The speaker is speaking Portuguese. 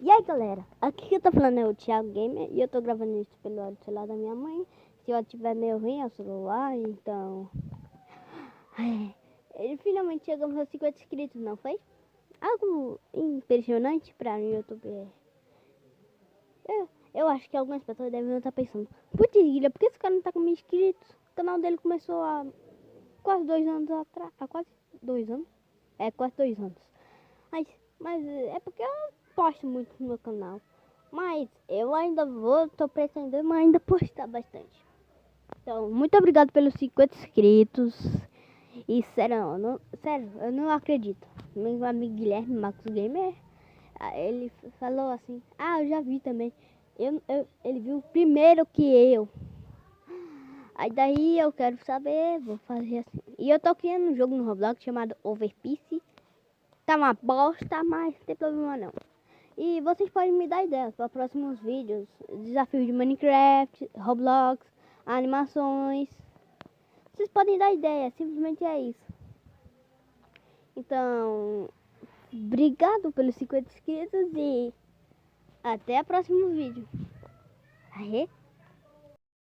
E aí galera, aqui que eu tô falando é o Thiago Gamer e eu tô gravando isso pelo celular da minha mãe. Se eu tiver meio ruim é o celular, então... Ele finalmente chegou aos 50 inscritos, não foi? Algo impressionante pra um youtuber. Eu acho que algumas pessoas devem estar pensando: putz, por que esse cara não tá com 1000 inscritos? O canal dele começou há quase 2 anos atrás. Há quase 2 anos? É, quase 2 anos. Mas é porque eu não posto muito no meu canal. Mas eu ainda tô pretendendo ainda postar bastante. Então, muito obrigado pelos 50 inscritos. E sério, eu não acredito. Meu amigo Guilherme Marcos Gamer, ele falou assim: eu já vi também. Ele viu primeiro que eu. Aí daí eu quero saber, vou fazer assim. E eu tô criando um jogo no Roblox chamado Overpiece. Tá uma bosta, mas não tem problema não. E vocês podem me dar ideias para próximos vídeos. Desafios de Minecraft, Roblox, animações. Vocês podem dar ideia, simplesmente é isso. Então, obrigado pelos 50 inscritos e até o próximo vídeo. Aê!